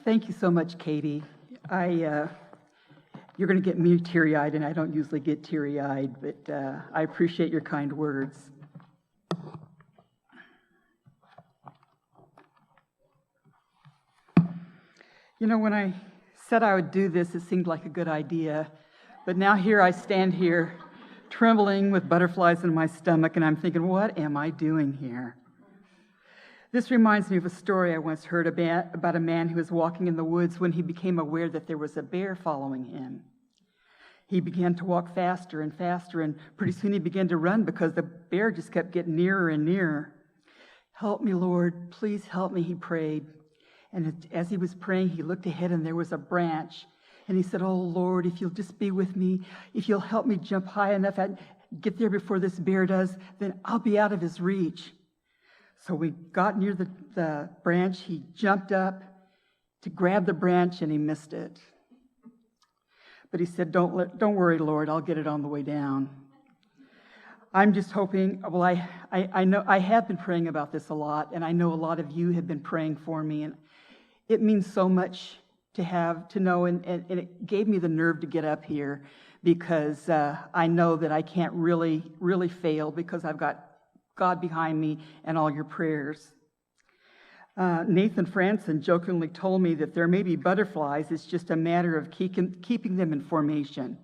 Thank you so much, Katie. You're going to get me teary-eyed, and I don't usually get teary-eyed, but I appreciate your kind words. You know, when I said I would do this, it seemed like a good idea, but now here I stand here, trembling with butterflies in my stomach, and I'm thinking, what am I doing here? This reminds me of a story I once heard about a man who was walking in the woods when he became aware that there was a bear following him. He began to walk faster and faster, and pretty soon he began to run because the bear just kept getting nearer and nearer. "Help me, Lord, please help me," he prayed. And as he was praying, he looked ahead and there was a branch. And he said, "Oh, Lord, if you'll just be with me, if you'll help me jump high enough and get there before this bear does, then I'll be out of his reach." So we got near the branch. He jumped up to grab the branch, and he missed it. But he said, "Don't worry, Lord, I'll get it on the way down." I'm just hoping, well, I know I have been praying about this a lot, and I know a lot of you have been praying for me, and it means so much to know, and it gave me the nerve to get up here because I know that I can't really fail because I've got God behind me and all your prayers. Nathan Franson jokingly told me that there may be butterflies, it's just a matter of keeping them in formation.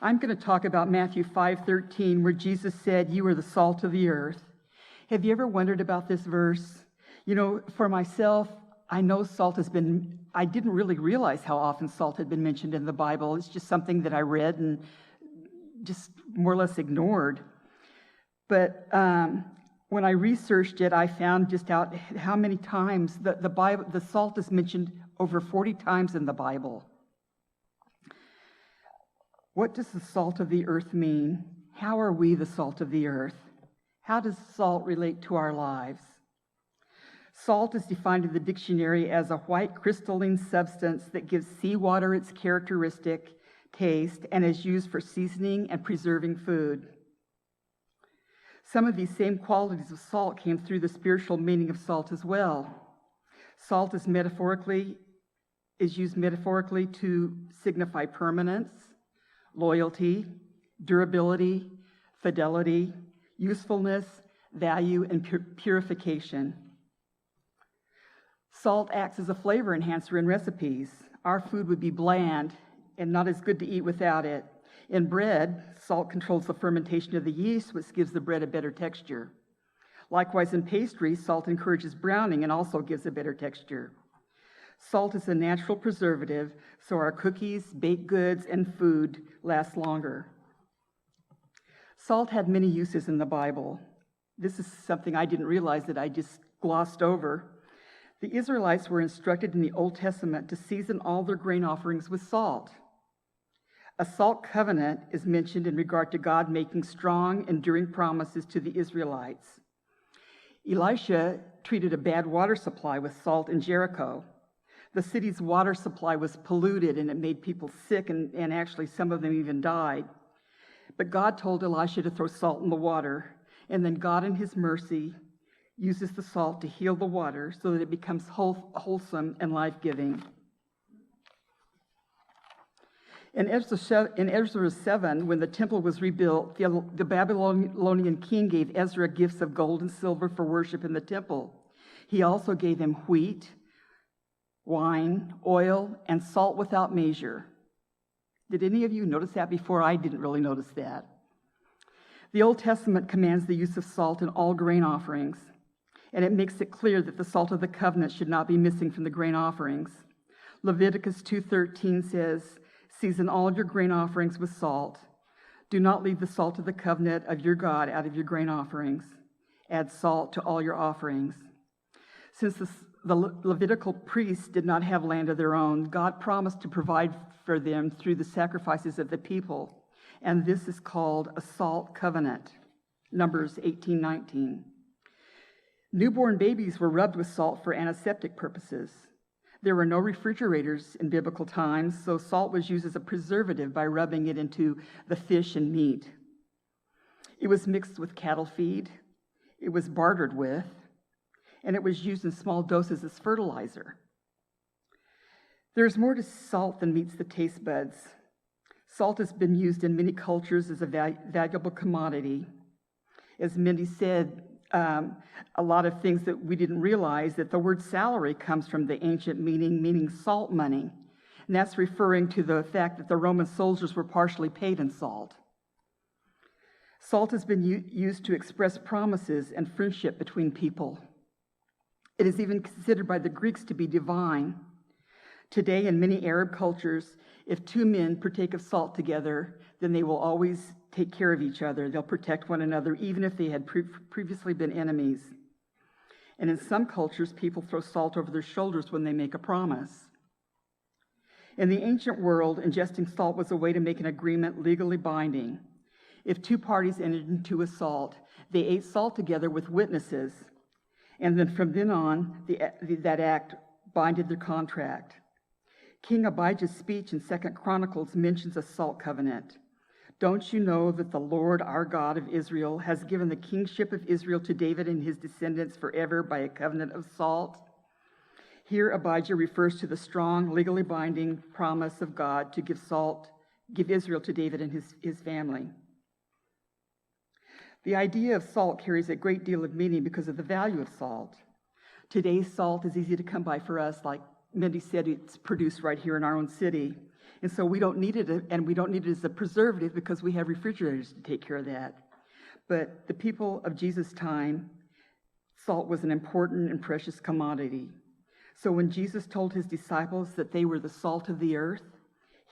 I'm going to talk about Matthew 5:13, where Jesus said, "You are the salt of the earth." Have you ever wondered about this verse? You know, for myself, I know I didn't really realize how often salt had been mentioned in the Bible. It's just something that I read and just more or less ignored. But when I researched it, I found just out how many times the salt is mentioned over 40 times in the Bible. What does the salt of the earth mean? How are we the salt of the earth? How does salt relate to our lives? Salt is defined in the dictionary as a white crystalline substance that gives seawater its characteristic taste and is used for seasoning and preserving food. Some of these same qualities of salt came through the spiritual meaning of salt as well. Salt is used metaphorically to signify permanence, loyalty, durability, fidelity, usefulness, value, and purification. Salt acts as a flavor enhancer in recipes. Our food would be bland and not as good to eat without it. In bread, salt controls the fermentation of the yeast, which gives the bread a better texture. Likewise, in pastry, salt encourages browning and also gives a better texture. Salt is a natural preservative, so our cookies, baked goods, and food last longer. Salt had many uses in the Bible. This is something I didn't realize that I just glossed over. The Israelites were instructed in the Old Testament to season all their grain offerings with salt. A salt covenant is mentioned in regard to God making strong, enduring promises to the Israelites. Elisha treated a bad water supply with salt in Jericho. The city's water supply was polluted, and it made people sick, and actually some of them even died. But God told Elisha to throw salt in the water, and then God in his mercy uses the salt to heal the water so that it becomes wholesome and life-giving. In Ezra 7, when the temple was rebuilt, the Babylonian king gave Ezra gifts of gold and silver for worship in the temple. He also gave him wheat, wine, oil, and salt without measure. Did any of you notice that before? I didn't really notice that. The Old Testament commands the use of salt in all grain offerings, and it makes it clear that the salt of the covenant should not be missing from the grain offerings. Leviticus 2:13 says, "Season all your grain offerings with salt. Do not leave the salt of the covenant of your God out of your grain offerings. Add salt to all your offerings." Since the Levitical priests did not have land of their own, God promised to provide for them through the sacrifices of the people, and this is called a salt covenant. Numbers 18:19. Newborn babies were rubbed with salt for antiseptic purposes. There were no refrigerators in biblical times, so salt was used as a preservative by rubbing it into the fish and meat. It was mixed with cattle feed. It was bartered with. and it was used in small doses as fertilizer. There's more to salt than meets the taste buds. Salt has been used in many cultures as a valuable commodity. As Mindy said, a lot of things that we didn't realize, that the word salary comes from the ancient meaning salt money. And that's referring to the fact that the Roman soldiers were partially paid in salt. Salt has been used to express promises and friendship between people. It is even considered by the Greeks to be divine. Today, in many Arab cultures, if two men partake of salt together, then they will always take care of each other. They'll protect one another, even if they had previously been enemies. And in some cultures, people throw salt over their shoulders when they make a promise. In the ancient world, ingesting salt was a way to make an agreement legally binding. If two parties entered into a salt, they ate salt together with witnesses, and then from then on, that act binded their contract. King Abijah's speech in 2 Chronicles mentions a salt covenant. Don't you know that the Lord, our God of Israel, has given the kingship of Israel to David and his descendants forever by a covenant of salt? Here, Abijah refers to the strong, legally binding promise of God to give Israel to David and his family. The idea of salt carries a great deal of meaning because of the value of salt. Today's salt is easy to come by for us. Like Mindy said, it's produced right here in our own city. And so we don't need it, and we don't need it as a preservative because we have refrigerators to take care of that. But the people of Jesus' time, salt was an important and precious commodity. So when Jesus told his disciples that they were the salt of the earth,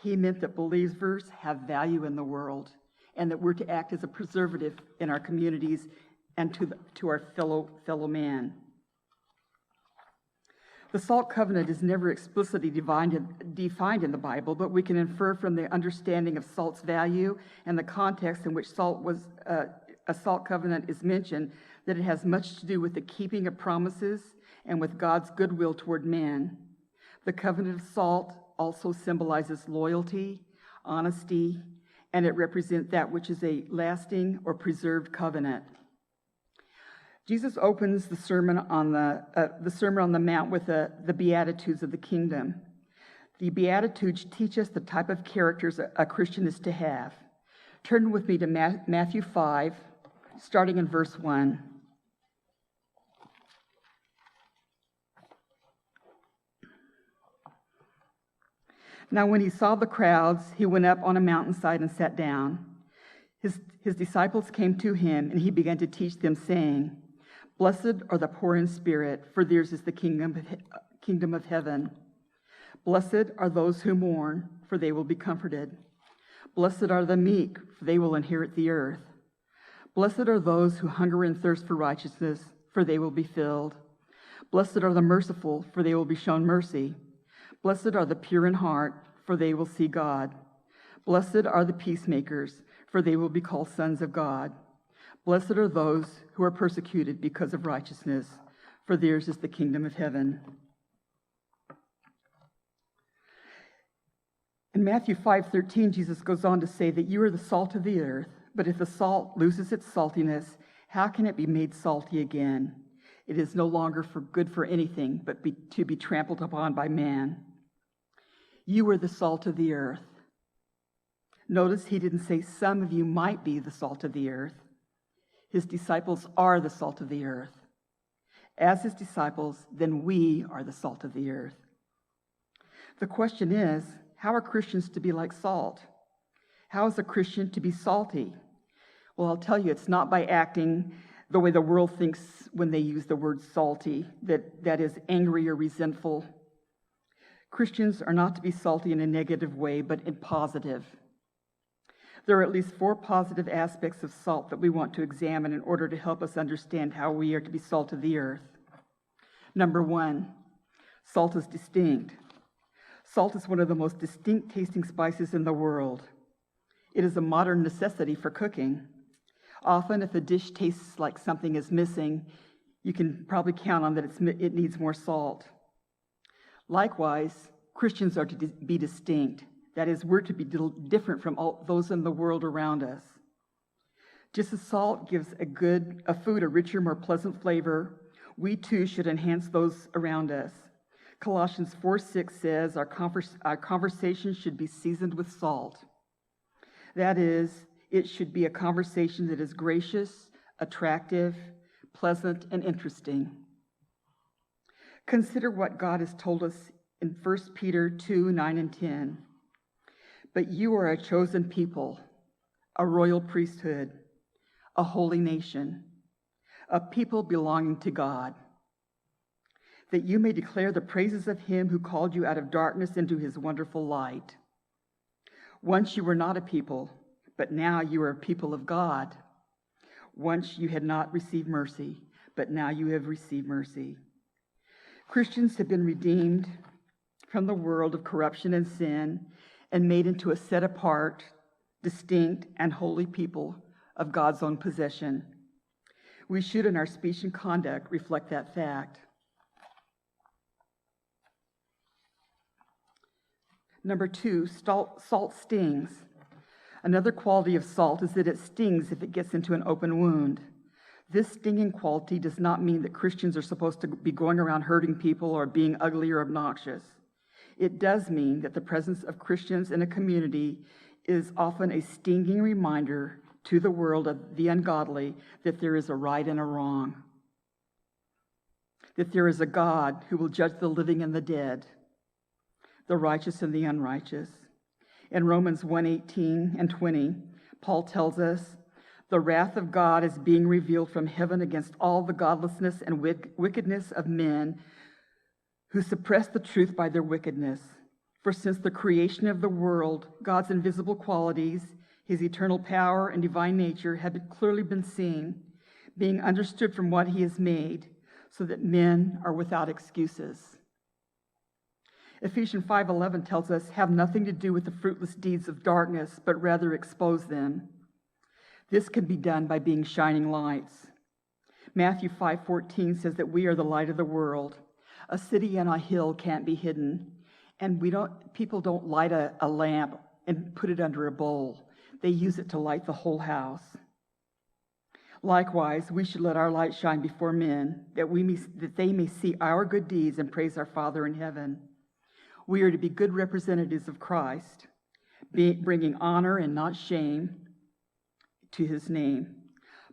he meant that believers have value in the world, and that we're to act as a preservative in our communities and to our fellow man. The salt covenant is never explicitly defined in the Bible, but we can infer from the understanding of salt's value and the context in which a salt covenant is mentioned that it has much to do with the keeping of promises and with God's goodwill toward man. The covenant of salt also symbolizes loyalty, honesty, and it represents that which is a lasting or preserved covenant. Jesus opens the Sermon on the Mount with the Beatitudes of the kingdom. The Beatitudes teach us the type of characters a Christian is to have. Turn with me to Matthew 5, starting in verse 1. Now when he saw the crowds, he went up on a mountainside and sat down. His disciples came to him, and he began to teach them, saying, Blessed are the poor in spirit, for theirs is the kingdom of heaven. Blessed are those who mourn, for they will be comforted. Blessed are the meek, for they will inherit the earth. Blessed are those who hunger and thirst for righteousness, for they will be filled. Blessed are the merciful, for they will be shown mercy. Blessed are the pure in heart, for they will see God. Blessed are the peacemakers, for they will be called sons of God. Blessed are those who are persecuted because of righteousness, for theirs is the kingdom of heaven. In Matthew 5:13, Jesus goes on to say that you are the salt of the earth, but if the salt loses its saltiness, how can it be made salty again? It is no longer good for anything but to be trampled upon by man. You are the salt of the earth. Notice he didn't say some of you might be the salt of the earth. His disciples are the salt of the earth. As his disciples, then we are the salt of the earth. The question is, how are Christians to be like salt? How is a Christian to be salty? Well, I'll tell you, it's not by acting the way the world thinks when they use the word salty, that is angry or resentful. Christians are not to be salty in a negative way, but in positive. There are at least 4 positive aspects of salt that we want to examine in order to help us understand how we are to be salt of the earth. Number 1, salt is distinct. Salt is one of the most distinct tasting spices in the world. It is a modern necessity for cooking. Often, if a dish tastes like something is missing, you can probably count on that it needs more salt. Likewise, Christians are to be distinct. That is, we're to be different from all those in the world around us. Just as salt gives a food a richer, more pleasant flavor, We too should enhance those around us. Colossians 4:6 says our conversation should be seasoned with salt. That is, it should be a conversation that is gracious, attractive, pleasant, and interesting. Consider what God has told us in 1 Peter 2:9 and 10. But you are a chosen people, a royal priesthood, a holy nation, a people belonging to God, that you may declare the praises of him who called you out of darkness into his wonderful light. Once you were not a people, but now you are a people of God. Once you had not received mercy, but now you have received mercy. Christians have been redeemed from the world of corruption and sin and made into a set-apart, distinct, and holy people of God's own possession. We should, in our speech and conduct, reflect that fact. Number 2, salt stings. Another quality of salt is that it stings if it gets into an open wound. This stinging quality does not mean that Christians are supposed to be going around hurting people or being ugly or obnoxious. It does mean that the presence of Christians in a community is often a stinging reminder to the world of the ungodly that there is a right and a wrong, that there is a God who will judge the living and the dead, the righteous and the unrighteous. In Romans 1:18 and 20, Paul tells us, the wrath of God is being revealed from heaven against all the godlessness and wickedness of men who suppress the truth by their wickedness. For since the creation of the world, God's invisible qualities, his eternal power and divine nature have clearly been seen, being understood from what he has made, so that men are without excuses. Ephesians 5:11 tells us, have nothing to do with the fruitless deeds of darkness, but rather expose them. This can be done by being shining lights. Matthew 5:14 says that we are the light of the world. A city on a hill can't be hidden, and people don't light a lamp and put it under a bowl. They use it to light the whole house. Likewise, we should let our light shine before men, that they may see our good deeds and praise our Father in heaven. We are to be good representatives of Christ, bringing honor and not shame to his name.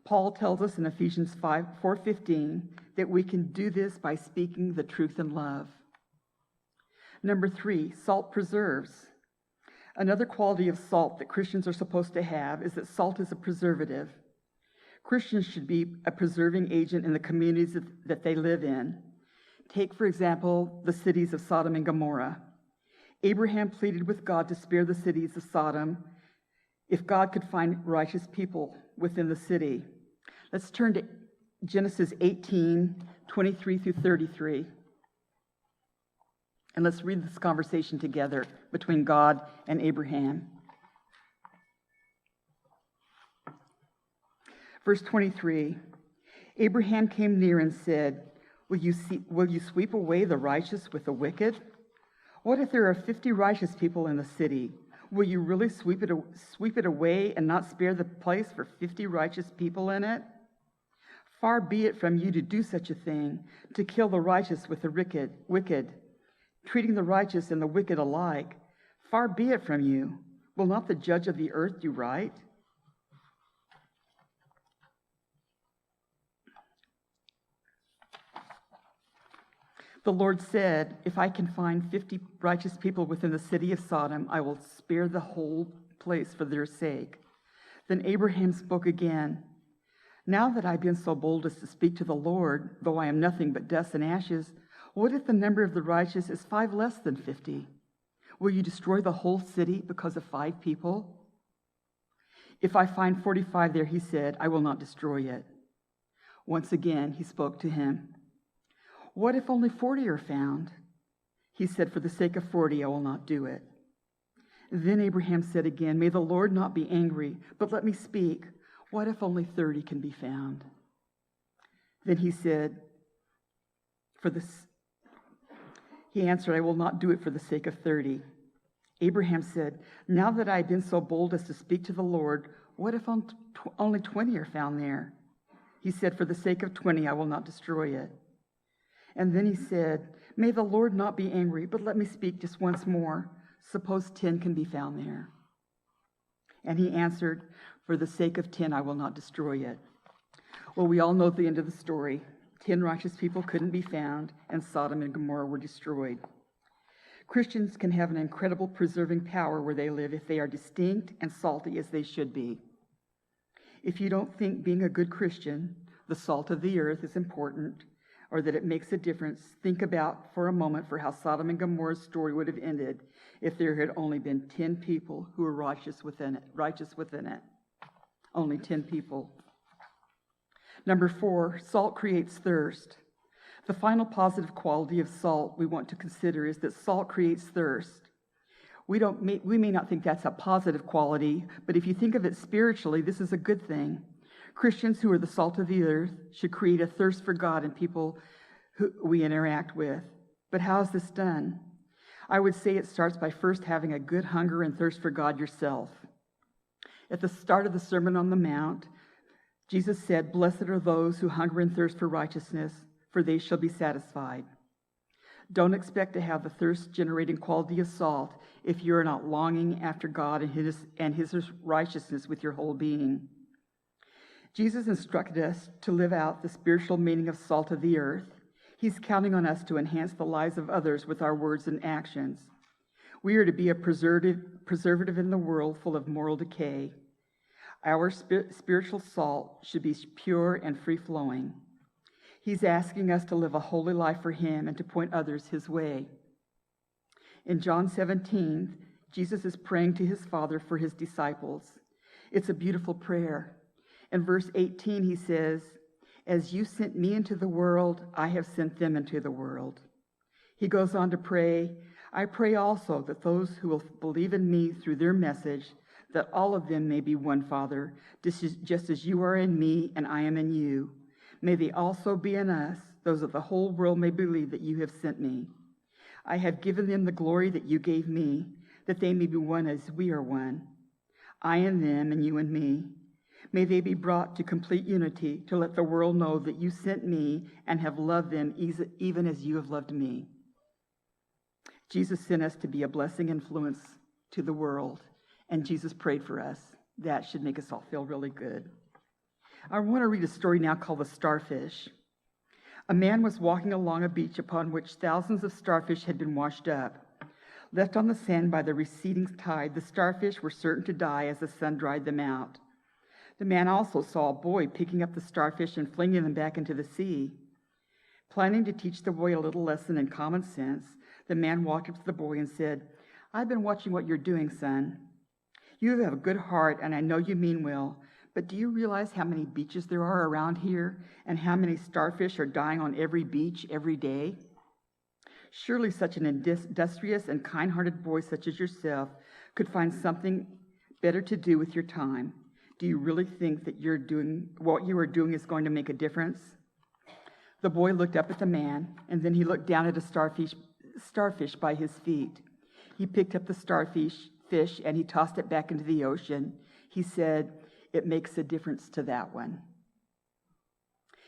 Paul tells us in Ephesians 4:15 that we can do this by speaking the truth in love. Number 3, salt preserves. Another quality of salt that Christians are supposed to have is that salt is a preservative. Christians should be a preserving agent in the communities that they live in. Take, for example, the cities of Sodom and Gomorrah. Abraham pleaded with God to spare the cities of Sodom if God could find righteous people within the city. Let's turn to Genesis 18:23 through 33. And let's read this conversation together between God and Abraham. Verse 23, Abraham came near and said, Will you sweep away the righteous with the wicked? What if there are 50 righteous people in the city? Will you really sweep it away and not spare the place for 50 righteous people in it? Far be it from you to do such a thing, to kill the righteous with the wicked, treating the righteous and the wicked alike. Far be it from you. Will not the judge of the earth do right? The Lord said, if I can find 50 righteous people within the city of Sodom, I will spare the whole place for their sake. Then Abraham spoke again. Now that I've been so bold as to speak to the Lord, though I am nothing but dust and ashes, what if the number of the righteous is 5 less than 50? Will you destroy the whole city because of 5 people? If I find 45 there, he said, I will not destroy it. Once again, he spoke to him. What if only 40 are found? He said, for the sake of 40, I will not do it. Then Abraham said again, may the Lord not be angry, but let me speak. What if only 30 can be found? Then he said, he answered, I will not do it for the sake of 30. Abraham said, now that I have been so bold as to speak to the Lord, what if only 20 are found there? He said, for the sake of 20, I will not destroy it. And then he said, "May the Lord not be angry, but let me speak just once more. Suppose 10 can be found there." And he answered, "For the sake of 10, I will not destroy it." Well, we all know the end of the story. 10 righteous people couldn't be found, and Sodom and Gomorrah were destroyed. Christians can have an incredible preserving power where they live if they are distinct and salty as they should be. If you don't think being a good Christian, the salt of the earth, is important, or that it makes a difference, think about for a moment for how Sodom and Gomorrah's story would have ended if there had only been 10 people who were righteous within it. Only 10 people. Number 4, salt creates thirst. The final positive quality of salt we want to consider is that salt creates thirst. We may not think that's a positive quality, but if you think of it spiritually, this is a good thing. Christians who are the salt of the earth should create a thirst for God in people who we interact with. But how is this done? I would say it starts by first having a good hunger and thirst for God yourself. At the start of the Sermon on the Mount, Jesus said, "Blessed are those who hunger and thirst for righteousness, for they shall be satisfied." Don't expect to have the thirst-generating quality of salt if you're not longing after God and His righteousness with your whole being. Jesus instructed us to live out the spiritual meaning of salt of the earth. He's counting on us to enhance the lives of others with our words and actions. We are to be a preservative in the world full of moral decay. Our spiritual salt should be pure and free-flowing. He's asking us to live a holy life for Him and to point others His way. In John 17, Jesus is praying to His Father for His disciples. It's a beautiful prayer. In verse 18, He says, "As you sent me into the world, I have sent them into the world." He goes on to pray, "I pray also that those who will believe in me through their message, that all of them may be one, Father, just as you are in me and I am in you. May they also be in us, those that the whole world may believe that you have sent me. I have given them the glory that you gave me, that they may be one as we are one. I in them and you in me. May they be brought to complete unity to let the world know that you sent me and have loved them even as you have loved me." Jesus sent us to be a blessing influence to the world, and Jesus prayed for us. That should make us all feel really good. I want to read a story now called The Starfish. A man was walking along a beach upon which thousands of starfish had been washed up. Left on the sand by the receding tide, the starfish were certain to die as the sun dried them out. The man also saw a boy picking up the starfish and flinging them back into the sea. Planning to teach the boy a little lesson in common sense, the man walked up to the boy and said, "I've been watching what you're doing, son. You have a good heart, and I know you mean well, but do you realize how many beaches there are around here and how many starfish are dying on every beach every day? Surely such an industrious and kind-hearted boy such as yourself could find something better to do with your time. Do you really think that what you are doing is going to make a difference?" The boy looked up at the man, and then he looked down at a starfish by his feet. He picked up the starfish and he tossed it back into the ocean. He said, "It makes a difference to that one."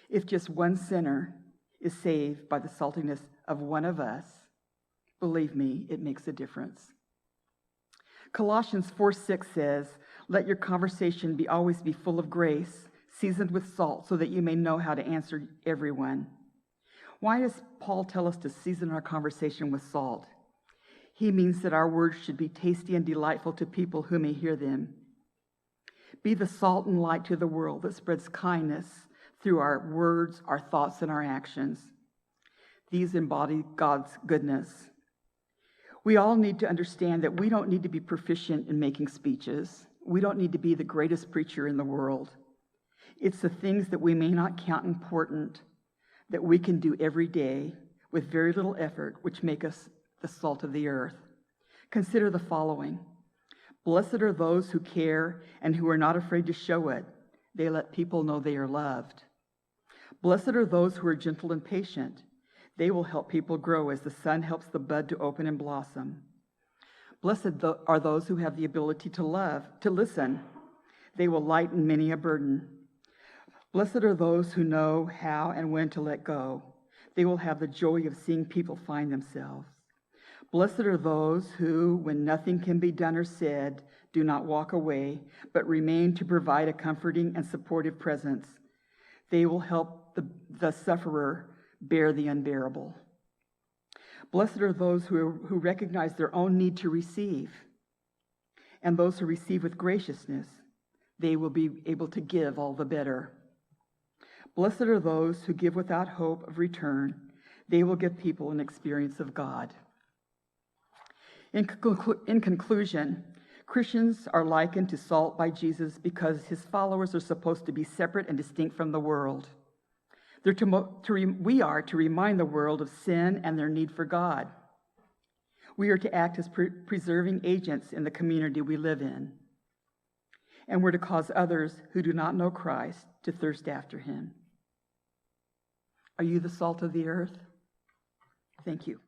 If just one sinner is saved by the saltiness of one of us, believe me, it makes a difference. Colossians 4:6 says, "Let your conversation always be full of grace, seasoned with salt, so that you may know how to answer everyone." Why does Paul tell us to season our conversation with salt? He means that our words should be tasty and delightful to people who may hear them. Be the salt and light to the world that spreads kindness through our words, our thoughts, and our actions. These embody God's goodness. We all need to understand that we don't need to be proficient in making speeches. We don't need to be the greatest preacher in the world. It's the things that we may not count important that we can do every day with very little effort, which make us the salt of the earth. Consider the following. Blessed are those who care and who are not afraid to show it. They let people know they are loved. Blessed are those who are gentle and patient. They will help people grow as the sun helps the bud to open and blossom. Blessed are those who have the ability to listen. They will lighten many a burden. Blessed are those who know how and when to let go. They will have the joy of seeing people find themselves. Blessed are those who, when nothing can be done or said, do not walk away, but remain to provide a comforting and supportive presence. They will help the sufferer bear the unbearable. Blessed are those who recognize their own need to receive, and those who receive with graciousness. They will be able to give all the better. Blessed are those who give without hope of return. They will give people an experience of God. In conclusion, Christians are likened to salt by Jesus because his followers are supposed to be separate and distinct from the world. We are to remind the world of sin and their need for God. We are to act as preserving agents in the community we live in. And we're to cause others who do not know Christ to thirst after him. Are you the salt of the earth? Thank you.